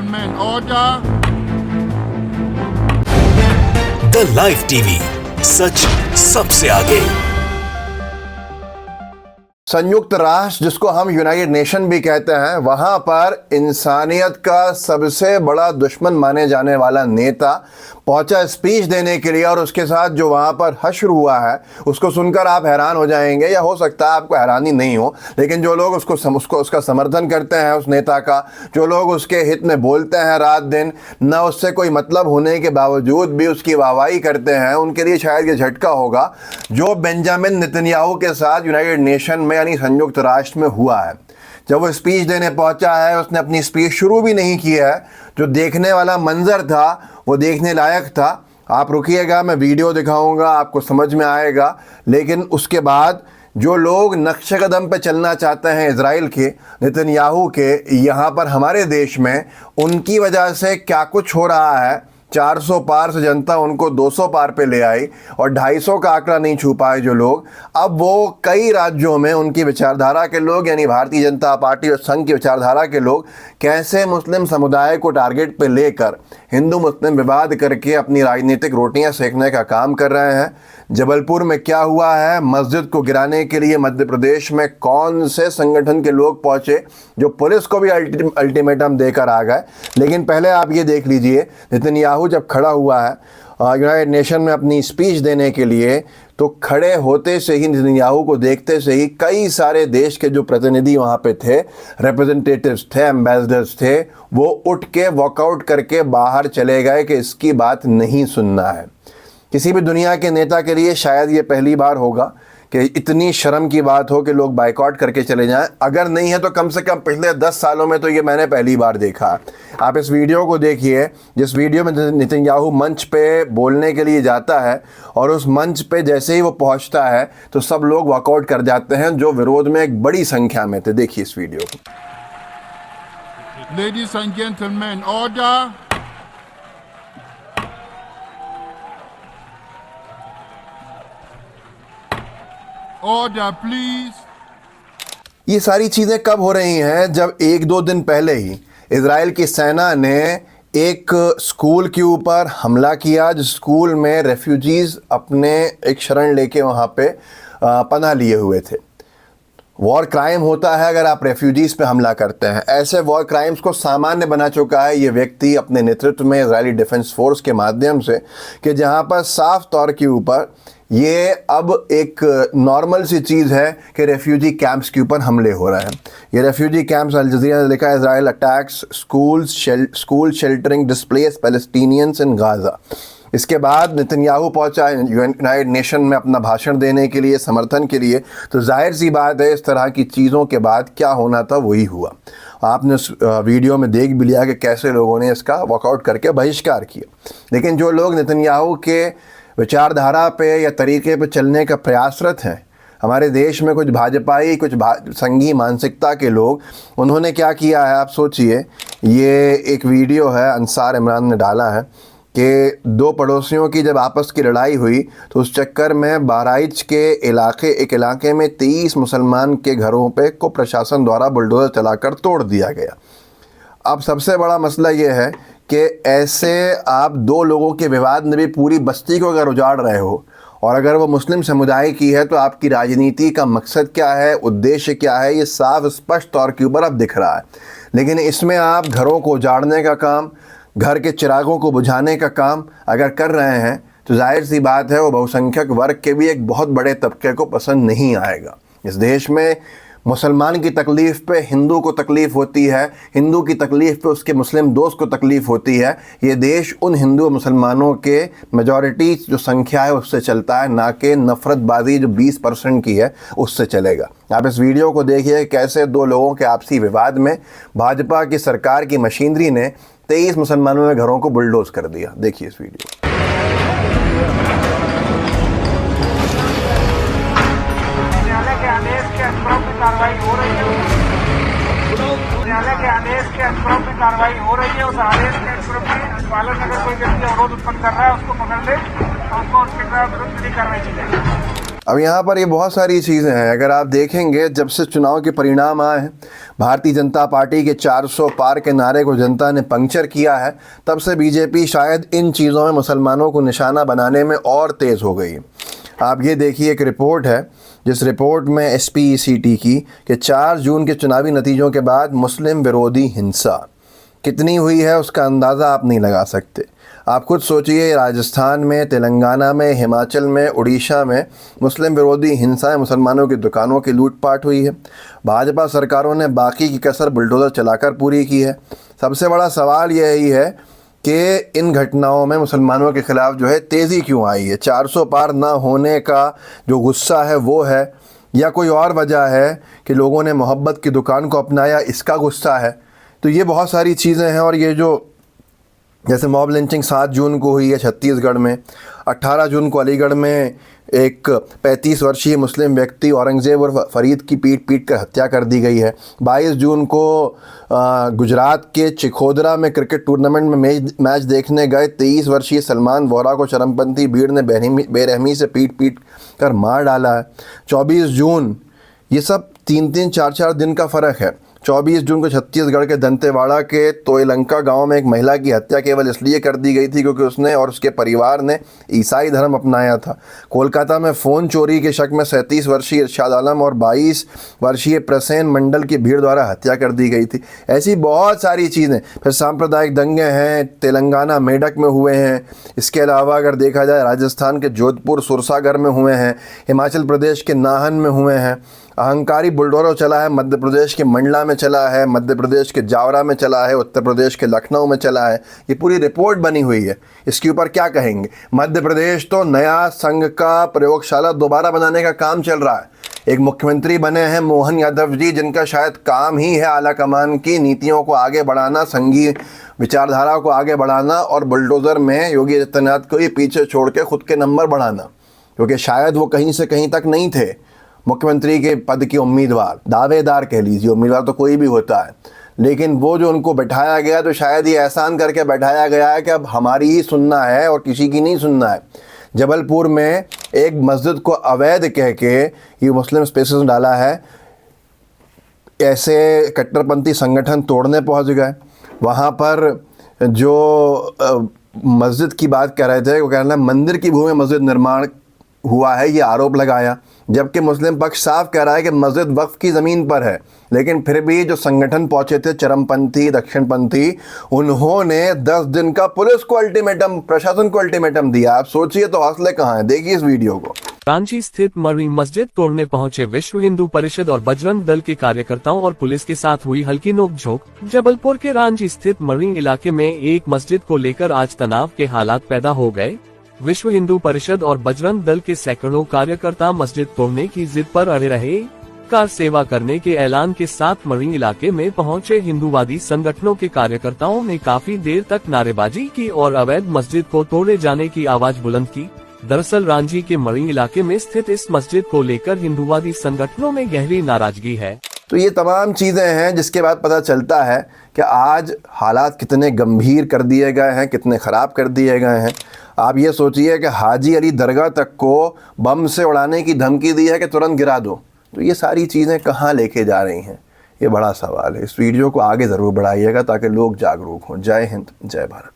gentlemen, order. The live TV, सच सबसे आगे। संयुक्त राष्ट्र, जिसको हम यूनाइटेड नेशन भी कहते हैं, वहां पर इंसानियत का सबसे बड़ा दुश्मन माने जाने वाला नेता पहुंचा स्पीच देने के लिए, और उसके साथ जो वहां पर हश्र हुआ है उसको सुनकर आप हैरान हो जाएंगे, या हो सकता है आपको हैरानी नहीं हो, लेकिन जो लोग उसका समर्थन करते हैं, उस नेता का, जो लोग उसके हित में बोलते हैं रात दिन, न उससे कोई मतलब होने के बावजूद भी उसकी वाहवाही करते हैं, उनके लिए शायद ये झटका होगा जो बेंजामिन नेतन्याहू के साथ यूनाइटेड नेशन में यानी संयुक्त राष्ट्र में हुआ है। जब वो स्पीच देने पहुंचा है, उसने अपनी स्पीच शुरू भी नहीं की है। जो देखने वाला मंजर था वो देखने लायक था। आप रुकिएगा, मैं वीडियो दिखाऊंगा, आपको समझ में आएगा। लेकिन उसके बाद जो लोग नक्शे कदम पे चलना चाहते हैं इजराइल के, नेतन्याहू के, यहाँ पर हमारे देश में, उनकी वजह से क्या कुछ हो रहा है। 400 पार से जनता उनको 200 पार पे ले आई और 250 का आंकड़ा नहीं छू पाए जो लोग। अब वो कई राज्यों में उनकी विचारधारा के लोग, यानी भारतीय जनता पार्टी और संघ की विचारधारा के लोग, कैसे मुस्लिम समुदाय को टारगेट पे लेकर हिंदू मुस्लिम विवाद करके अपनी राजनीतिक रोटियां सेकने का काम कर रहे हैं। जबलपुर में क्या हुआ है, मस्जिद को गिराने के लिए मध्य प्रदेश में कौन से संगठन के लोग पहुंचे जो पुलिस को भी अल्टीमेटम देकर आ गए। लेकिन पहले आप ये देख लीजिए, नेतन्याहू जब खड़ा हुआ है यूनाइटेड नेशन में अपनी स्पीच देने के लिए, तो खड़े होते से ही, नेतन्याहू को देखते से ही, कई सारे देश के जो प्रतिनिधि वहाँ पे थे, रिप्रेजेंटेटिव्स थे, एम्बेसडर्स थे, वो उठ के वॉकआउट करके बाहर चले गए कि इसकी बात नहीं सुनना है। किसी भी दुनिया के नेता के लिए शायद ये पहली बार होगा कि इतनी शर्म की बात हो कि लोग बाइकआउट करके चले जाएं। अगर नहीं है तो कम से कम पिछले 10 सालों में तो ये मैंने पहली बार देखा। आप इस वीडियो को देखिए, जिस वीडियो में नेतन्याहू मंच पे बोलने के लिए जाता है, और उस मंच पे जैसे ही वो पहुंचता है तो सब लोग वॉकआउट कर जाते हैं, जो विरोध में एक बड़ी संख्या में थे। देखिए इस वीडियो को। Ladies and gentlemen, order. Order, please. ये सारी चीज़ें कब हो रही हैं? जब 1-2 दिन पहले ही इजराइल की सेना ने एक स्कूल के ऊपर हमला किया, जिस स्कूल में रेफ्यूजीज़ अपने एक शरण लेके वहाँ पे पनाह लिए हुए थे। वॉर क्राइम होता है अगर आप रेफ्यूजीज़ पे हमला करते हैं। ऐसे वॉर क्राइम्स को सामान्य बना चुका है ये व्यक्ति अपने नेतृत्व में इजरायली डिफेंस फोर्स के माध्यम से, कि जहाँ पर साफ तौर के ऊपर ये अब एक नॉर्मल सी चीज़ है कि रेफ्यूजी कैंप्स के ऊपर हमले हो रहे हैं। ये रेफ्यूजी कैंप्स, अल जज़ीरा ने लिखा है, Israel attacks school sheltering displaced Palestinians in Gaza. इसके बाद नेतन्याहू पहुंचा यूनाइटेड नेशन में अपना भाषण देने के लिए, समर्थन के लिए। तो जाहिर सी बात है, इस तरह की चीज़ों के बाद क्या होना था वही हुआ। आपने उस वीडियो में देख भी लिया कि कैसे लोगों ने इसका वॉकआउट करके बहिष्कार किया। लेकिन जो लोग नेतन्याहू के विचारधारा पे या तरीके पे चलने का प्रयासरत हैं, हमारे देश में कुछ भाजपाई, कुछ संघी मानसिकता के लोग, उन्होंने क्या किया है आप सोचिए। ये एक वीडियो है, अंसार इमरान ने डाला है कि 2 पड़ोसियों की जब आपस की लड़ाई हुई तो उस चक्कर में बहराइच के एक इलाके में 23 मुसलमान के घरों पे को प्रशासन द्वारा बुलडोज़र चलाकर तोड़ दिया गया। अब सबसे बड़ा मसला ये है कि ऐसे आप 2 लोगों के विवाद में भी पूरी बस्ती को अगर उजाड़ रहे हो, और अगर वो मुस्लिम समुदाय की है, तो आपकी राजनीति का मकसद क्या है, उद्देश्य क्या है, ये साफ स्पष्ट तौर के ऊपर अब दिख रहा है। लेकिन इसमें आप घरों को उजाड़ने का काम, घर के चिरागों को बुझाने का काम अगर कर रहे हैं, तो जाहिर सी बात है वो बहुसंख्यक वर्ग के भी एक बहुत बड़े तबके को पसंद नहीं आएगा। इस देश में मुसलमान की तकलीफ़ पे हिंदू को तकलीफ़ होती है, हिंदू की तकलीफ़ पे उसके मुस्लिम दोस्त को तकलीफ़ होती है। ये देश उन हिंदू मुसलमानों के मेजॉरिटी जो संख्या है उससे चलता है, ना कि नफ़रतबाजी जो 20% की है उससे चलेगा। आप इस वीडियो को देखिए, कैसे 2 लोगों के आपसी विवाद में भाजपा की सरकार की मशीनरी ने 23 मुसलमानों में घरों को बुलडोज कर दिया। देखिए इस वीडियो। कार्रवाई हो रही है, न्यायालय के आदेश के अनुरूप में कार्रवाई हो रही है। उस आदेश के अनुरूप में पालन अगर कोई व्यक्ति अवरोध उत्पन्न कर रहा है उसको पकड़ ले, तो उसको उसके विरुद्ध कार्रवाई की जाएगी। अब यहाँ पर ये बहुत सारी चीज़ें हैं। अगर आप देखेंगे, जब से चुनाव के परिणाम आए हैं, भारतीय जनता पार्टी के 400 पार के नारे को जनता ने पंक्चर किया है, तब से बीजेपी शायद इन चीज़ों में मुसलमानों को निशाना बनाने में और तेज़ हो गई है। आप ये देखिए, एक रिपोर्ट है जिस रिपोर्ट में SPECT की कि 4 जून के चुनावी नतीजों के बाद मुस्लिम विरोधी हिंसा कितनी हुई है उसका अंदाज़ा आप नहीं लगा सकते। आप खुद सोचिए, राजस्थान में, तेलंगाना में, हिमाचल में, उड़ीसा में मुस्लिम विरोधी हिंसाएं, मुसलमानों की दुकानों की लूटपाट हुई है। भाजपा सरकारों ने बाकी की कसर बुलडोज़र चलाकर पूरी की है। सबसे बड़ा सवाल यही है कि इन घटनाओं में मुसलमानों के ख़िलाफ़ जो है तेज़ी क्यों आई है। 400 पार ना होने का जो गुस्सा है वो है, या कोई और वजह है कि लोगों ने मोहब्बत की दुकान को अपनाया, इसका गुस्सा है। तो ये बहुत सारी चीज़ें हैं। और ये जो जैसे मॉब लिंचिंग 7 जून को हुई है छत्तीसगढ़ में, 18 जून को अलीगढ़ में एक 35 वर्षीय मुस्लिम व्यक्ति औरंगज़ेब और फरीद की पीट कर हत्या कर दी गई है। 22 जून को गुजरात के चिखोदरा में क्रिकेट टूर्नामेंट में मैच देखने गए 23 वर्षीय सलमान वोरा को चरमपंथी भीड़ ने बेरहमी से पीट कर मार डाला है। 24 जून, ये सब 3-3, 4-4 दिन का फ़र्क है। 24 जून को छत्तीसगढ़ के दंतेवाड़ा के तोयलंका गांव में एक महिला की हत्या केवल इसलिए कर दी गई थी क्योंकि उसने और उसके परिवार ने ईसाई धर्म अपनाया था। कोलकाता में फ़ोन चोरी के शक में 37 वर्षीय इरशाद आलम और 22 वर्षीय प्रसेन मंडल की भीड़ द्वारा हत्या कर दी गई थी। ऐसी बहुत सारी चीज़ें। फिर सांप्रदायिक दंगे हैं, तेलंगाना मेडक में हुए हैं। इसके अलावा अगर देखा जाए, राजस्थान के जोधपुर सुरसागर में हुए हैं, हिमाचल प्रदेश के नाहन में हुए हैं। अहंकारी बुलडोजर चला है, मध्य प्रदेश के मंडला में चला है, मध्य प्रदेश के जावरा में चला है, उत्तर प्रदेश के लखनऊ में चला है। ये पूरी रिपोर्ट बनी हुई है। इसके ऊपर क्या कहेंगे। मध्य प्रदेश तो नया संघ का प्रयोगशाला दोबारा बनाने का काम चल रहा है। एक मुख्यमंत्री बने हैं मोहन यादव जी, जिनका शायद काम ही है आला कमान की नीतियों को आगे बढ़ाना, संघीय विचारधारा को आगे बढ़ाना, और बुलडोज़र में योगी आदित्यनाथ को ही पीछे छोड़ के खुद के नंबर बढ़ाना, क्योंकि शायद वो कहीं से कहीं तक नहीं थे मुख्यमंत्री के पद के उम्मीदवार, दावेदार कह लीजिए। उम्मीदवार तो कोई भी होता है, लेकिन वो जो उनको बैठाया गया तो शायद ये एहसान करके बैठाया गया है कि अब हमारी ही सुनना है और किसी की नहीं सुनना है। जबलपुर में एक मस्जिद को अवैध कह के ये मुस्लिम स्पेसेस डाला है। ऐसे कट्टरपंथी संगठन तोड़ने पहुंच गए। वहाँ पर जो मस्जिद की बात कर रहे थे, वो कह रहे हैं मंदिर की भूमि में मस्जिद निर्माण हुआ है, ये आरोप लगाया, जबकि मुस्लिम पक्ष साफ कह रहा है कि मस्जिद वक्फ की ज़मीन पर है। लेकिन फिर भी जो संगठन पहुंचे थे, चरमपंथी, दक्षिणपंथी, उन्होंने 10 दिन का पुलिस को अल्टीमेटम, प्रशासन को अल्टीमेटम दिया। आप सोचिए तो हौसले कहाँ हैं। देखिए इस वीडियो को। रांची स्थित मरवी मस्जिद तोड़ने पहुंचे विश्व हिंदू परिषद और बजरंग दल के कार्यकर्ताओं और पुलिस के साथ हुई हल्की नोकझोंक। जबलपुर के रांची स्थित मरवी इलाके में एक मस्जिद को लेकर आज तनाव के हालात पैदा हो गए। विश्व हिंदू परिषद और बजरंग दल के सैकड़ों कार्यकर्ता मस्जिद तोड़ने की जिद पर अड़े रहे। कार सेवा करने के ऐलान के साथ मरवी इलाके में पहुंचे हिंदूवादी संगठनों के कार्यकर्ताओं ने काफी देर तक नारेबाजी की और अवैध मस्जिद को तोड़े जाने की आवाज बुलंद की। दरअसल रांची के मरवी इलाके में स्थित इस मस्जिद को लेकर हिंदूवादी संगठनों में गहरी नाराजगी है। तो ये तमाम चीज़ें हैं जिसके बाद पता चलता है कि आज हालात कितने गंभीर कर दिए गए हैं, कितने ख़राब कर दिए गए हैं। आप ये सोचिए कि हाजी अली दरगाह तक को बम से उड़ाने की धमकी दी है कि तुरंत गिरा दो। तो ये सारी चीज़ें कहाँ लेके जा रही हैं, ये बड़ा सवाल है। इस वीडियो को आगे ज़रूर बढ़ाइएगा ताकि लोग जागरूक हों। जय हिंद, जय भारत।